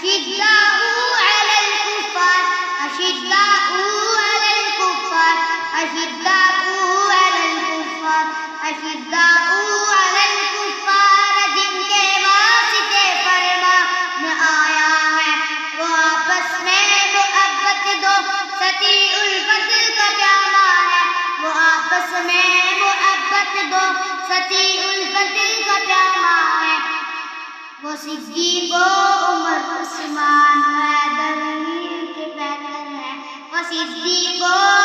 أشداء على الكفار أشداء على الكفار أشداء على الكفار أشداء على الكفار جن کے واسطے فرمان آیا ہے وہ آپس میں محبت دو ستی الفت کا پیامہ ہے وہ آپس میں محبت دو ستی الفت کا پیامہ ہے وہ صدیق و عمر عثمان حیدر کے پیکر ہے وہ صدیق و